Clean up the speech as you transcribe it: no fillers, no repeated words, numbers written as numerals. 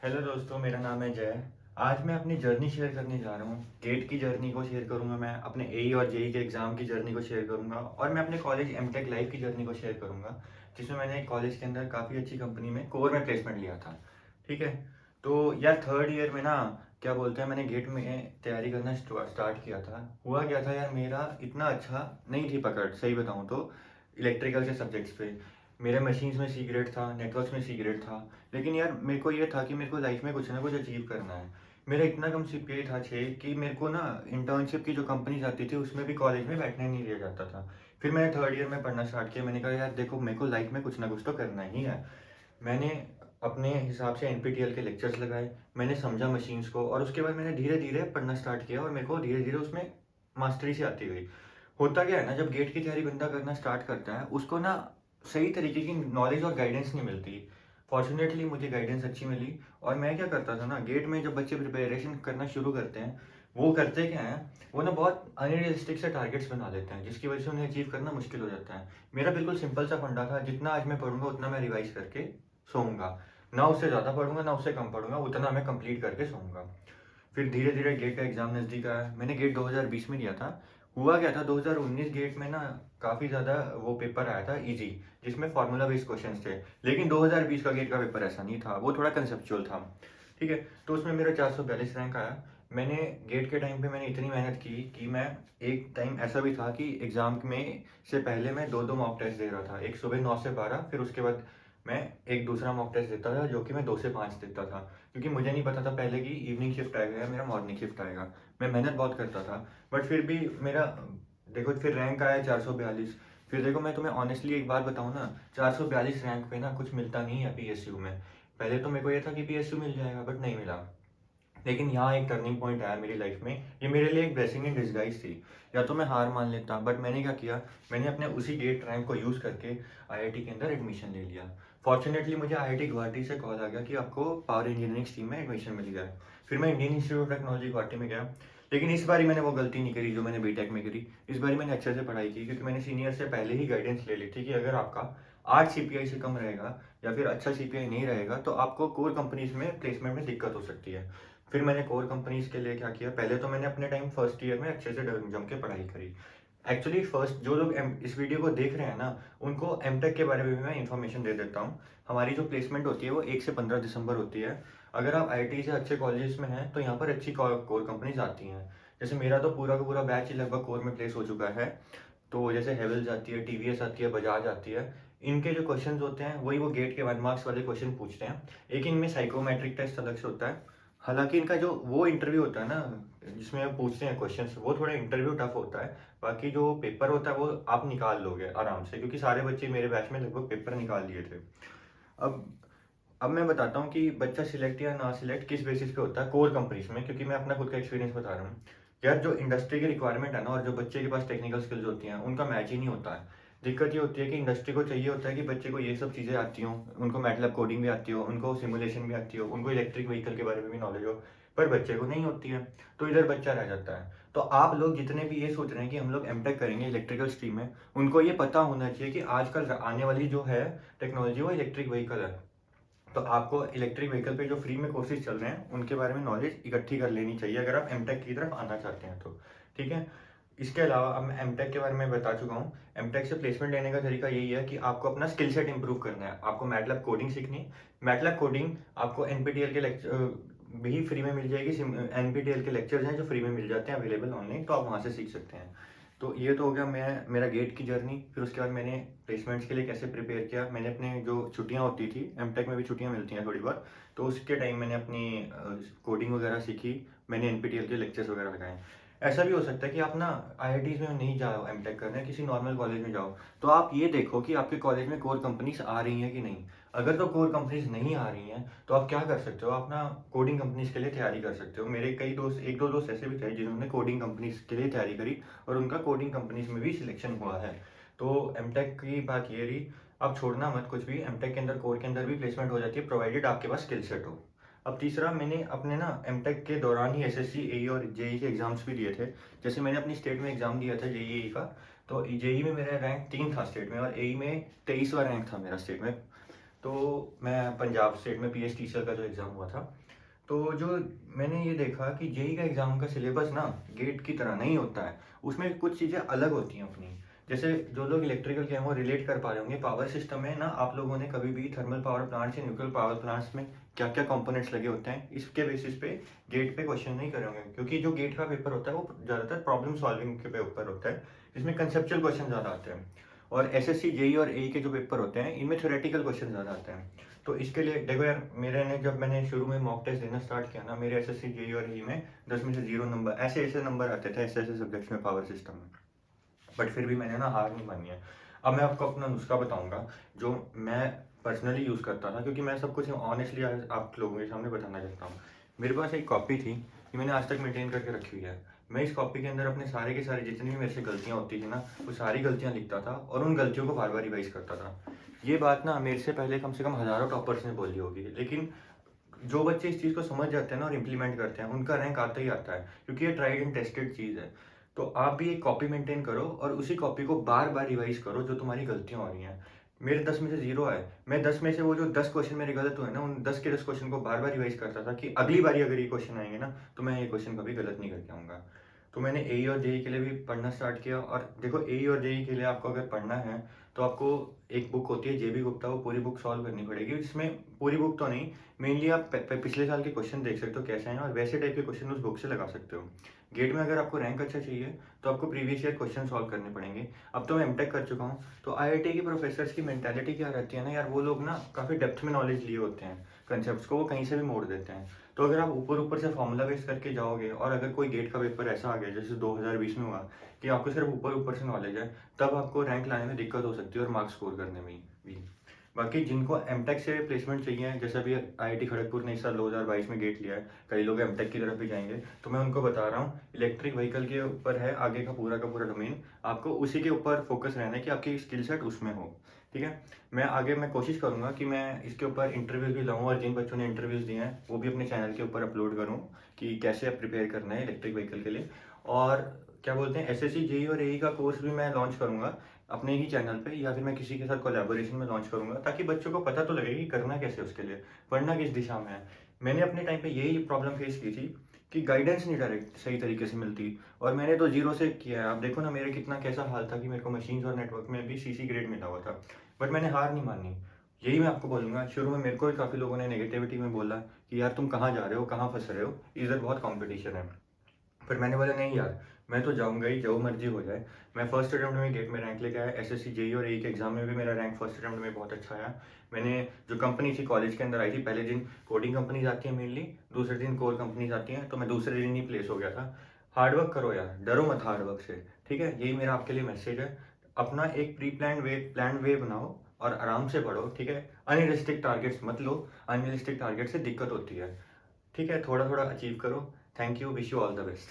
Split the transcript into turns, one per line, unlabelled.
Hello दोस्तों, मेरा नाम है जय। आज मैं अपनी जर्नी शेयर करने जा रहा हूँ। गेट की जर्नी को शेयर करूँगा, मैं अपने एई और जेई के एग्ज़ाम की जर्नी को शेयर करूँगा और मैं अपने कॉलेज एमटेक लाइफ की जर्नी को शेयर करूँगा, जिसमें मैंने कॉलेज के अंदर काफ़ी अच्छी कंपनी में कोर में प्लेसमेंट लिया था। ठीक है। तो यार थर्ड ईयर में ना, क्या बोलते हैं, मैंने गेट में तैयारी करना स्टार्ट किया था। हुआ क्या था यार, मेरा इतना अच्छा नहीं थी पकड़, सही बताऊँ तो इलेक्ट्रिकल के सब्जेक्ट्स पे। मेरे मशीन्स में सी ग्रेड था, नेटवर्क्स में सी ग्रेड था। लेकिन यार मेरे को ये था कि मेरे को लाइफ में कुछ ना कुछ अचीव करना है। मेरा इतना कम सीपीआई था 6 कि मेरे को ना इंटर्नशिप की जो कंपनीज आती थी उसमें भी कॉलेज में बैठने नहीं दिया जाता था। फिर मैंने थर्ड ईयर में पढ़ना स्टार्ट किया। मैंने कहा यार देखो, मेरे को लाइफ में कुछ ना कुछ तो करना ही है। मैंने अपने हिसाब से एनपीटीईएल के लेक्चर्स लगाए, मैंने समझा मशीन्स को और उसके बाद मैंने धीरे धीरे पढ़ना स्टार्ट किया और मेरे को धीरे धीरे उसमें मास्टरी से आती गई। होता क्या है ना, जब गेट की तैयारी बंदा करना स्टार्ट करता है उसको ना सही तरीके की नॉलेज और गाइडेंस नहीं मिलती। फॉर्चुनेटली मुझे गाइडेंस अच्छी मिली। और मैं क्या करता था ना, गेट में जब बच्चे प्रिपरेशन करना शुरू करते हैं, वो करते क्या है, वो ना बहुत अनरियलिस्टिक से टारगेट्स बना लेते हैं जिसकी वजह से उन्हें अचीव करना मुश्किल हो जाता है। मेरा बिल्कुल सिंपल सा फंडा था, जितना आज मैं पढ़ूंगा उतना मैं रिवाइज करके सोऊंगा। ना उससे ज़्यादा पढ़ूंगा ना उससे कम पढ़ूंगा, उतना मैं कंप्लीट करके सोऊंगा। फिर धीरे धीरे गेट का एग्जाम नज़दीक आया। मैंने गेट 2020 में दिया था। हुआ क्या था, 2019 गेट में ना काफ़ी ज़्यादा वो पेपर आया था इजी, जिसमें फार्मूला बेस्ड क्वेश्चंस थे। लेकिन 2020 का गेट का पेपर ऐसा नहीं था, वो थोड़ा कंसेप्चुअल था। ठीक है। तो उसमें मेरा 442 रैंक आया। मैंने गेट के टाइम पे मैंने इतनी मेहनत की कि मैं, एक टाइम ऐसा भी था कि एग्ज़ाम में से पहले मैं दो दो मॉक टेस्ट दे रहा था, एक सुबह 9 से 12, फिर उसके बाद मैं एक दूसरा मॉक टेस्ट देता था जो कि मैं 2 से 5 देता था, क्योंकि मुझे नहीं पता था पहले कि इवनिंग शिफ्ट आएगा या मेरा मॉर्निंग शिफ्ट आएगा। मैं मेहनत बहुत करता था, बट फिर भी मेरा, देखो, फिर रैंक आया 442। फिर देखो, मैं तुम्हें ऑनेस्टली एक बात बताऊँ ना, 442 रैंक पे ना कुछ मिलता नहीं है पीएसयू में। पहले तो मेरे को ये था कि पीएसयू मिल जाएगा, बट नहीं मिला। लेकिन यहाँ एक टर्निंग पॉइंट आया मेरी लाइफ में। ये मेरे लिए एक ब्लेसिंग इन डिस्गाइज थी। या तो मैं हार मान लेता, बट मैंने क्या किया, मैंने अपने उसी गेट रैंक को यूज़ करके आईआईटी के अंदर एडमिशन ले लिया। फॉर्चुनेटली मुझे आईआईटी गुवाहाटी से कॉल आ गया कि आपको पावर इंजीनियरिंग स्ट्रीम में एडमिशन मिल गया है। फिर मैं Indian institute of technology Guwahati में गया। लेकिन इस बारी मैंने वो गलती नहीं करी जो मैंने बीटेक में करी। इस बारी मैंने अच्छे से पढ़ाई की, क्योंकि मैंने सीनियर से पहले ही गाइडेंस ले ली थी कि अगर आपका 8 सीपीआई से कम रहेगा या फिर अच्छा सीपीआई नहीं रहेगा तो आपको कोर कंपनीज में प्लेसमेंट में दिक्कत हो सकती है। फिर मैंने कोर कंपनीज के लिए क्या किया, पहले तो मैंने अपने टाइम फर्स्ट ईयर में अच्छे से जम के पढ़ाई करी। एक्चुअली फर्स्ट जो लोग इस वीडियो को देख रहे हैं ना, उनको एमटेक के बारे में भी मैं इन्फॉर्मेशन दे देता हूँ। हमारी जो प्लेसमेंट होती है वो 1 से 15 दिसंबर होती है। अगर आप आईआईटी से अच्छे कॉलेजेस में हैं तो यहाँ पर अच्छी कोर कंपनीज आती हैं। जैसे मेरा तो पूरा का पूरा बैच ही लगभग कोर में प्लेस हो चुका है। तो जैसे हेवल्स आती है, टीवीएस आती है, बजाज आती है। इनके जो क्वेश्चंस होते हैं वही वो गेट के 1 मार्क्स वाले क्वेश्चन पूछते हैं। एक इनमें साइकोमेट्रिक टेस्ट अलग से होता है। हालांकि इनका जो वो इंटरव्यू होता है ना, जिसमें पूछते हैं क्वेश्चंस, वो थोड़ा इंटरव्यू टफ होता है। बाकी जो पेपर होता है वो आप निकाल लोगे आराम से, क्योंकि सारे बच्चे मेरे बैच में लगभग पेपर निकाल लिए थे। अब अब मैं बताता हूँ कि बच्चा सिलेक्ट या ना सिलेक्ट किस बेसिस पे होता है कोर कंपनीज में, क्योंकि मैं अपना खुद का एक्सपीरियंस बता रहा हूँ। यार जो इंडस्ट्री की रिक्वायरमेंट है ना और जो बच्चे के पास टेक्निकल स्किल्स होती हैं उनका मैच ही नहीं होता है। दिक्कत ये होती है कि इंडस्ट्री को चाहिए होता है कि बच्चे को ये सब चीज़ें आती हों, उनको मैटलैब कोडिंग भी आती हो, उनको सिमुलेशन भी आती हो, उनको इलेक्ट्रिक व्हीकल के बारे में भी नॉलेज हो। पर बच्चे को नहीं होती है, तो इधर बच्चा रह जाता है। तो आप लोग जितने भी ये सोच रहे हैं कि हम लोग एमटेक करेंगे इलेक्ट्रिकल स्ट्रीम में, उनको ये पता होना चाहिए कि आजकल आने वाली जो है टेक्नोलॉजी वो इलेक्ट्रिक व्हीकल है। तो आपको इलेक्ट्रिक व्हीकल पे जो फ्री में कोर्सेज चल रहे हैं उनके बारे में नॉलेज इकट्ठी कर लेनी चाहिए अगर आप एमटेक की तरफ आना चाहते हैं तो। ठीक है। इसके अलावा अब मैं एमटेक के बारे में बता चुका हूँ। एमटेक से प्लेसमेंट लेने का तरीका यही है कि आपको अपना स्किल सेट इंप्रूव करना है, आपको मैटलैब कोडिंग सीखनी। मैटलैब कोडिंग आपको एनपीटीईएल के लेक्चर भी फ्री में मिल जाएगी। एनपीटीईएल के लेक्चर्स हैं जो फ्री में मिल जाते हैं अवेलेबल ऑनलाइन, तो आप वहाँ से सीख सकते हैं। तो ये तो हो गया मैं मेरा गेट की जर्नी। फिर उसके बाद मैंने प्लेसमेंट्स के लिए कैसे प्रिपेयर किया। मैंने अपने जो छुट्टियां होती थी, एमटेक में भी छुट्टियां मिलती हैं थोड़ी बहुत, तो उसके टाइम मैंने अपनी कोडिंग वगैरह सीखी। मैंने एनपीटीईएल के लेक्चर्स वगैरह लगाए। ऐसा भी हो सकता है कि आप ना आईआईटीज में नहीं जाओ एमटेक करने, किसी नॉर्मल कॉलेज में जाओ। तो आप ये देखो कि आपके कॉलेज में कोर कंपनीज आ रही हैं कि नहीं। अगर तो कोर कंपनीज नहीं आ रही हैं तो आप क्या कर सकते हो, आप ना कोडिंग कंपनीज के लिए तैयारी कर सकते हो। मेरे कई दोस्त, एक दो दोस्त ऐसे भी थे जिन्होंने कोडिंग कंपनीज के लिए तैयारी करी और उनका कोडिंग कंपनीज में भी सिलेक्शन हुआ है। तो एमटेक की बात ये रही। अब छोड़ना मत कुछ भी, एमटेक के अंदर कोर के अंदर भी प्लेसमेंट हो जाती है प्रोवाइडेड आपके पास स्किल सेट हो। अब तीसरा, मैंने अपने ना एमटेक के दौरान ही एसएससी एई और जेई के एग्जाम्स भी दिए थे। जैसे मैंने अपनी स्टेट में एग्जाम दिया था जेई का। तो जेई में मेरा रैंक 3 था स्टेट में, और एई में 23वां रैंक था मेरा स्टेट में। तो मैं पंजाब स्टेट में पीएसटीसीएल का जो एग्ज़ाम हुआ था, तो जो मैंने ये देखा कि जेईई का एग्ज़ाम का सिलेबस ना गेट की तरह नहीं होता है। उसमें कुछ चीज़ें अलग होती हैं अपनी। जैसे जो लोग इलेक्ट्रिकल के हैं वो रिलेट कर पा रहे होंगे, पावर सिस्टम में ना आप लोगों ने कभी भी थर्मल पावर प्लांट्स या न्यूक्लियर पावर प्लांट्स में क्या-क्या कंपोनेंट्स लगे होते हैं, इसके बेसिस पे गेट पे क्वेश्चन नहीं करे होंगे। क्योंकि जो गेट का पेपर होता है वो ज़्यादातर प्रॉब्लम सॉल्विंग के ऊपर होता है, जिसमें कंसेप्चुअल क्वेश्चन ज़्यादा आते हैं। और एसएससी, जेईई और एई के जो पेपर होते हैं, इनमें थ्योरेटिकल क्वेश्चन ज़्यादा आते हैं। तो इसके लिए देखो यार, मेरे ने जब मैंने शुरू में मॉक टेस्ट देना स्टार्ट किया ना, मेरे एसएससी, जेईई और एई में 10 में से 0 नंबर, ऐसे-ऐसे नंबर आते थे ऐसे-ऐसे सब्जेक्ट्स में पावर सिस्टम में। बट फिर भी मैंने ना हार नहीं मानी है। अब मैं आपको अपना नुस्खा बताऊँगा, जो मैं पर्सनली यूज़ करता था, क्योंकि मैं सब कुछ ऑनेस्टली आज आप लोगों के सामने बताना चाहता हूँ। मेरे पास एक कॉपी थी, ये मैंने आज तक मेंटेन करके रखी हुई है। मैं इस कॉपी के अंदर अपने सारे के सारे जितनी भी मेरे से गलतियाँ होती थी ना, वो सारी गलतियाँ लिखता था और उन गलतियों को बार-बार रिवाइज़ करता था। ये बात ना मेरे से पहले कम से कम हज़ारों टॉपर्स ने बोली होगी, लेकिन जो बच्चे इस चीज़ को समझ जाते हैं ना और इम्प्लीमेंट करते हैं, उनका रैंक आता ही आता है, क्योंकि ये ट्राइड एंड टेस्टेड चीज़ है। तो आप भी एक कॉपी मेंटेन करो और उसी कॉपी को बार-बार रिवाइज़ करो जो तुम्हारी गलतियाँ हो रही हैं। मेरे 10 में से 0 आए, मैं 10 में से वो जो 10 क्वेश्चन मेरे गलत हुए ना, उन 10 के 10 क्वेश्चन को बार-बार रिवाइज़ करता था कि अगली बारी अगर ये क्वेश्चन आएँगे ना, तो मैं ये क्वेश्चन कभी गलत नहीं करके आऊँगा। तो मैंने एई और जेईई के लिए भी पढ़ना स्टार्ट किया, और देखो एई और जेईई के लिए आपको अगर पढ़ना है, तो आपको एक बुक होती है जेबी गुप्ता, वो पूरी बुक सॉल्व करनी पड़ेगी। जिसमें पूरी बुक तो नहीं, मेनली आप पिछले साल के क्वेश्चन देख सकते हो कैसे हैं, और वैसे टाइप के क्वेश्चन उस बुक से लगा सकते हो। गेट में अगर आपको रैंक अच्छा चाहिए, तो आपको प्रीवियस ईयर क्वेश्चन सॉल्व करने पड़ेंगे। अब तो मैं एमटेक कर चुका हूँ, तो आईआईटी के प्रोफेसर्स की मेंटालिटी क्या रहती है ना यार, वो लोग ना काफ़ी डेप्थ में नॉलेज लिए होते हैं, कंसेप्ट्स को वो कहीं से भी मोड़ देते हैं। तो अगर आप ऊपर ऊपर से फॉर्मूला बेस करके जाओगे, और अगर कोई गेट का पेपर ऐसा आ गया जैसे 2020 में हुआ कि आपको सिर्फ ऊपर ऊपर से नॉलेज है, तब आपको रैंक लाने में दिक्कत हो सकती है और मार्क्स स्कोर करने में भी। बाकी जिनको एमटेक से प्लेसमेंट चाहिए, जैसे अभी आईआईटी खड़गपुर ने इस साल 2022 में गेट लिया है, कई लोग एमटेक की तरफ भी जाएंगे, तो मैं उनको बता रहा हूँ इलेक्ट्रिक व्हीकल के ऊपर है आगे का पूरा डोमेन, आपको उसी के ऊपर फोकस रहना है कि आपकी स्किल सेट उसमें हो। ठीक है, मैं कोशिश करूँगा कि मैं इसके ऊपर इंटरव्यूज़ भी लाऊँ, और जिन बच्चों ने इंटरव्यूज़ दिए हैं वो भी अपने चैनल के ऊपर अपलोड करूँ कि कैसे प्रिपेयर करना है इलेक्ट्रिक व्हीकल के लिए। और क्या बोलते हैं, एसएससी, जेईई और एई का कोर्स भी मैं लॉन्च करूँगा अपने ही चैनल पे, या फिर मैं किसी के साथ कोलैबोरेशन में लॉन्च करूँगा, ताकि बच्चों को पता तो लगे कि करना कैसे है उसके लिए, पढ़ना किस दिशा में है। मैंने अपने टाइम पे यही प्रॉब्लम फेस की थी कि गाइडेंस नहीं डायरेक्ट सही तरीके से मिलती, और मैंने तो जीरो से किया है। आप देखो ना मेरा कितना कैसा हाल था कि मेरे को मशीन्स और नेटवर्क में भी सीसी ग्रेड मिला हुआ था, बट मैंने हार नहीं मानी। यही मैं आपको बोलूँगा, शुरू में मेरे को भी काफ़ी लोगों ने नेगेटिविटी में बोला कि यार तुम कहाँ जा रहे हो, कहाँ फंस रहे हो, इधर बहुत कॉम्पिटिशन है। फिर मैंने बोला नहीं यार, मैं तो जाऊँगा ही, जो मर्ज़ी हो जाए। मैं फर्स्ट अटेम्प्ट में गेट में रैंक लेके आया, एसएससी, जेईई और एई के एग्ज़ाम में भी मेरा रैंक फर्स्ट अटेम्प्ट में बहुत अच्छा आया। मैंने जो कंपनी थी कॉलेज के अंदर आई थी, पहले दिन कोडिंग कंपनीज़ आती हैं मेनली, दूसरे दिन कोर कंपनीज़ आती हैं, तो मैं दूसरे दिन ही प्लेस हो गया था। हार्ड वर्क करो यार, डरो मत हार्ड वर्क से, ठीक है? यही मेरा आपके लिए मैसेज है। अपना एक प्लान्ड वे बनाओ और आराम से पढ़ो, ठीक है? अनरियलिस्टिक टारगेट्स मत लो, अनरियलिस्टिक टारगेट से दिक्कत होती है, ठीक है? थोड़ा-थोड़ा अचीव करो। Thank you, wish you all the best.